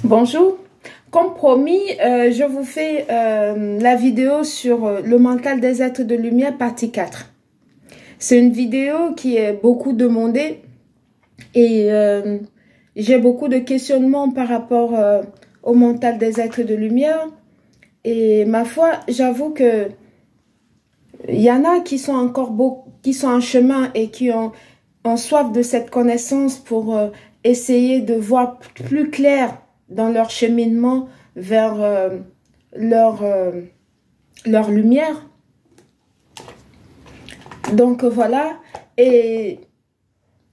Bonjour, comme promis, je vous fais la vidéo sur le mental des êtres de lumière partie 4. C'est une vidéo qui est beaucoup demandée et j'ai beaucoup de questionnements par rapport au mental des êtres de lumière. Et ma foi, j'avoue que il y en a qui sont encore qui sont en chemin et qui ont soif de cette connaissance pour essayer de voir plus clair dans leur cheminement vers leur lumière. Donc voilà, et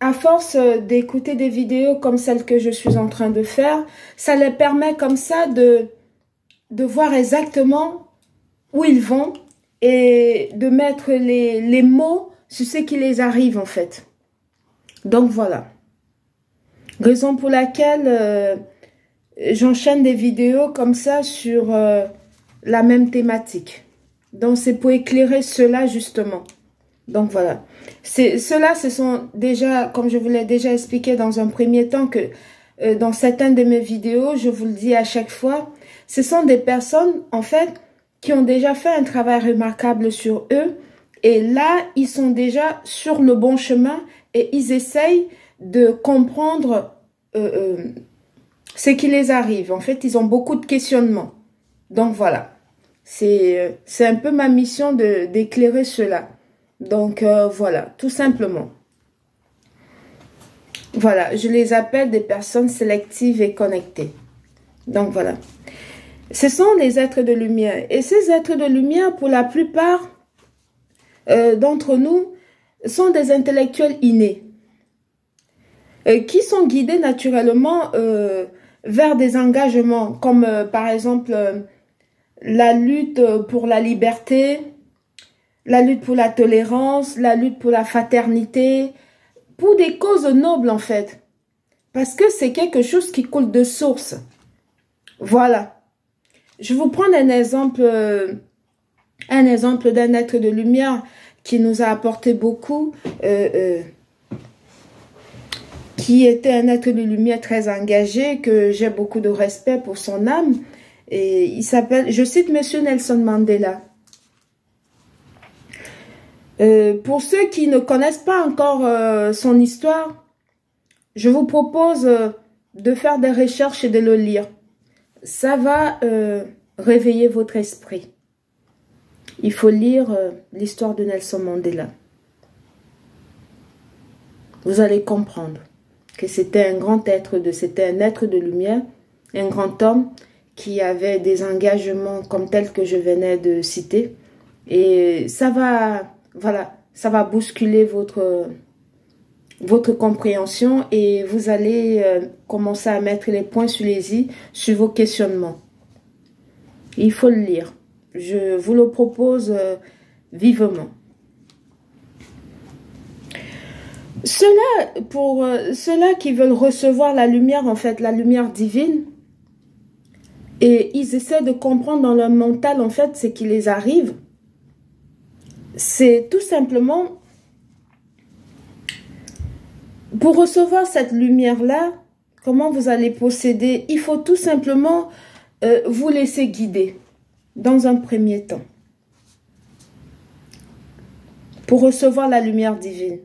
à force d'écouter des vidéos comme celle que je suis en train de faire, ça les permet comme ça de voir exactement où ils vont et de mettre les mots sur ce qui les arrive en fait. Donc voilà. Raison pour laquelle j'enchaîne des vidéos comme ça sur la même thématique. Donc c'est pour éclairer cela justement. Donc voilà. Ceux-là, ce sont déjà, comme je vous l'ai déjà expliqué dans un premier temps, que dans certaines de mes vidéos, je vous le dis à chaque fois, ce sont des personnes en fait qui ont déjà fait un travail remarquable sur eux. Et là, ils sont déjà sur le bon chemin et ils essayent de comprendre ce qui les arrive. En fait, ils ont beaucoup de questionnements. Donc voilà, c'est un peu ma mission d'éclairer cela. Donc voilà, tout simplement. Voilà, je les appelle des personnes sélectives et connectées. Donc voilà. Ce sont les êtres de lumière. Et ces êtres de lumière, pour la plupart d'entre nous, sont des intellectuels innés. Qui sont guidés naturellement vers des engagements comme par exemple la lutte pour la liberté, la lutte pour la tolérance, la lutte pour la fraternité, pour des causes nobles en fait. Parce que c'est quelque chose qui coule de source. Voilà. Je vais vous prendre un exemple d'un être de lumière qui nous a apporté beaucoup, qui était un être de lumière très engagé, que j'ai beaucoup de respect pour son âme. Et il s'appelle, je cite Monsieur Nelson Mandela. Pour ceux qui ne connaissent pas encore son histoire, je vous propose de faire des recherches et de le lire. Ça va réveiller votre esprit. Il faut lire l'histoire de Nelson Mandela. Vous allez comprendre que c'était un grand être, c'était un être de lumière, un grand homme qui avait des engagements comme tels que je venais de citer. Et ça va, voilà, ça va bousculer votre compréhension et vous allez commencer à mettre les points sur les i sur vos questionnements. Il faut le lire. Je vous le propose vivement. Pour ceux-là qui veulent recevoir la lumière, en fait, la lumière divine, et ils essaient de comprendre dans leur mental, en fait, ce qui les arrive, c'est tout simplement, pour recevoir cette lumière-là, comment vous allez procéder? Il faut tout simplement vous laisser guider dans un premier temps pour recevoir la lumière divine.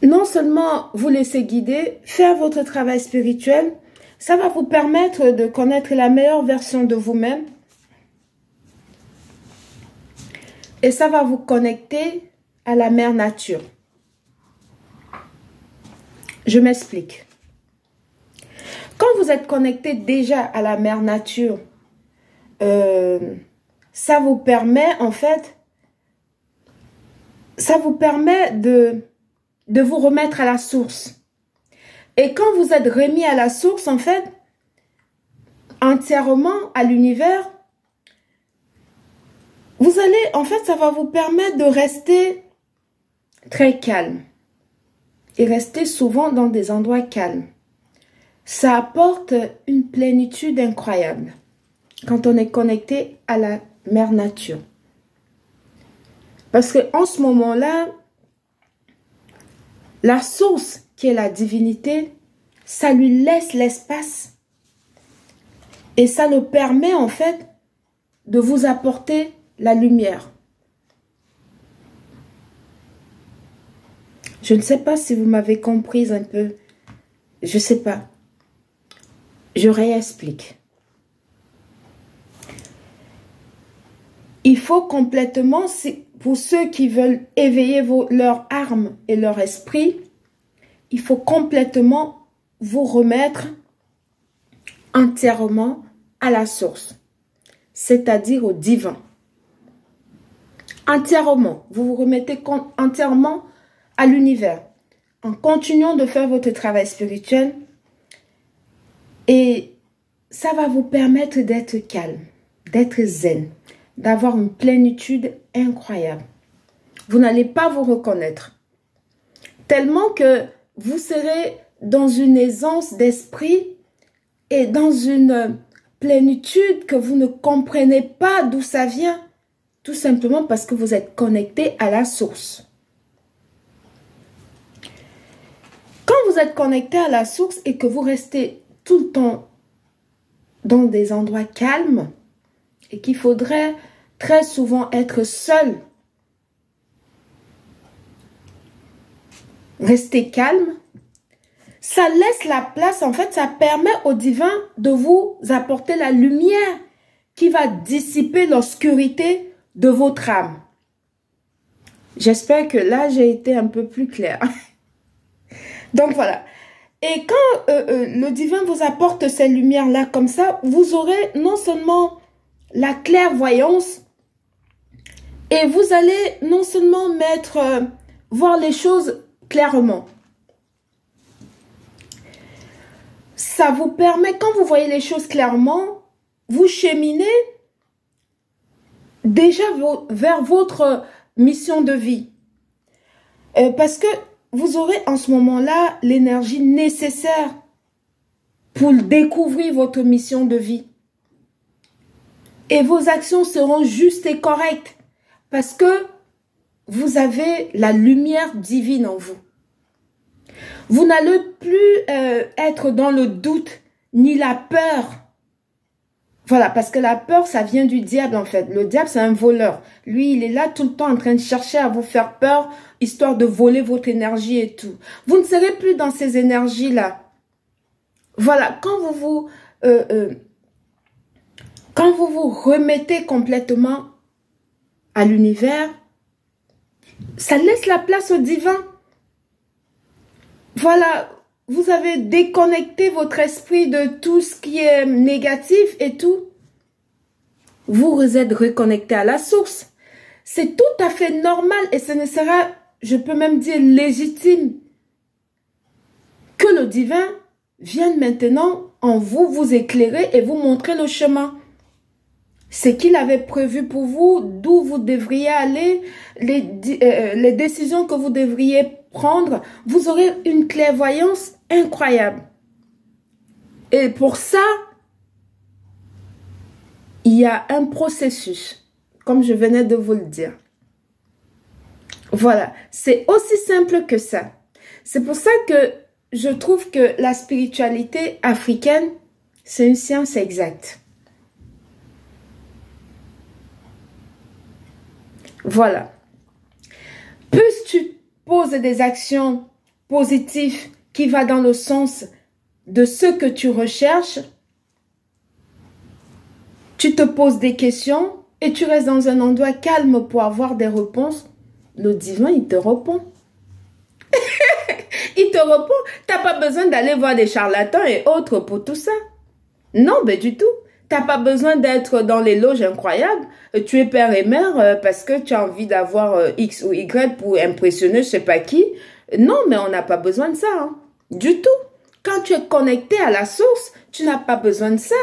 Non seulement vous laisser guider, faire votre travail spirituel, ça va vous permettre de connaître la meilleure version de vous-même et ça va vous connecter à la mère nature. Je m'explique. Quand vous êtes connecté déjà à la mère nature, ça vous permet en fait, ça vous permet de vous remettre à la source. Et quand vous êtes remis à la source, en fait, entièrement à l'univers, vous allez, en fait, ça va vous permettre de rester très calme. Et rester souvent dans des endroits calmes. Ça apporte une plénitude incroyable quand on est connecté à la mère nature. Parce qu'en ce moment-là, la source qui est la divinité ça lui laisse l'espace et ça le permet en fait de vous apporter la lumière. Je ne sais pas si vous m'avez comprise un peu. Je ne sais pas. Je réexplique. Il faut complètement, pour ceux qui veulent éveiller leur âme et leur esprit, il faut complètement vous remettre entièrement à la source, c'est-à-dire au divin. Entièrement, vous vous remettez entièrement à l'univers, en continuant de faire votre travail spirituel, et ça va vous permettre d'être calme, d'être zen, d'avoir une plénitude incroyable. Vous n'allez pas vous reconnaître, tellement que vous serez dans une aisance d'esprit et dans une plénitude que vous ne comprenez pas d'où ça vient, tout simplement parce que vous êtes connecté à la source. Quand vous êtes connecté à la source et que vous restez tout le temps dans des endroits calmes et qu'il faudrait très souvent être seul, rester calme, ça laisse la place, en fait, ça permet au divin de vous apporter la lumière qui va dissiper l'obscurité de votre âme. J'espère que là, j'ai été un peu plus claire. Donc voilà. Et quand le divin vous apporte ces lumières-là comme ça, vous aurez non seulement la clairvoyance, et vous allez non seulement voir les choses clairement. Ça vous permet, quand vous voyez les choses clairement, vous cheminez déjà vers votre mission de vie. Parce que vous aurez en ce moment-là l'énergie nécessaire pour découvrir votre mission de vie. Et vos actions seront justes et correctes parce que vous avez la lumière divine en vous. Vous n'allez plus être dans le doute ni la peur. Voilà, parce que la peur, ça vient du diable en fait. Le diable, c'est un voleur. Lui, il est là tout le temps en train de chercher à vous faire peur, histoire de voler votre énergie et tout. Vous ne serez plus dans ces énergies-là. Voilà, quand vous vous remettez complètement à l'univers, ça laisse la place au divin. Voilà, vous avez déconnecté votre esprit de tout ce qui est négatif et tout. Vous êtes reconnecté à la source. C'est tout à fait normal et ce ne sera, je peux même dire, légitime que le divin vienne maintenant en vous, vous éclairer et vous montrer le chemin. Ce qu'il avait prévu pour vous, d'où vous devriez aller, les décisions que vous devriez prendre, vous aurez une clairvoyance incroyable. Et pour ça, il y a un processus, comme je venais de vous le dire. Voilà, c'est aussi simple que ça. C'est pour ça que je trouve que la spiritualité africaine, c'est une science exacte. Voilà. Plus tu poses des actions positives qui vont dans le sens de ce que tu recherches, tu te poses des questions et tu restes dans un endroit calme pour avoir des réponses, le divin, il te répond. Il te répond. Tu n'as pas besoin d'aller voir des charlatans et autres pour tout ça. Non, mais du tout. Tu n'as pas besoin d'être dans les loges incroyables. Tu es père et mère parce que tu as envie d'avoir X ou Y pour impressionner je sais pas qui. Non, mais on n'a pas besoin de ça. Hein. Du tout. Quand tu es connecté à la source, tu n'as pas besoin de ça.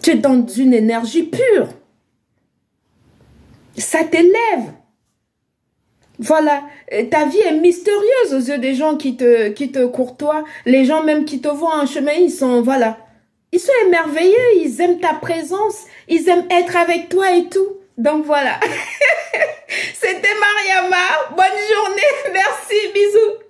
Tu es dans une énergie pure. Ça t'élève. Voilà, ta vie est mystérieuse aux yeux des gens qui te courtoient. Les gens même qui te voient en chemin, ils sont, voilà. Ils sont émerveillés, ils aiment ta présence, ils aiment être avec toi et tout. Donc voilà. C'était Mariama. Bonne journée. Merci, bisous.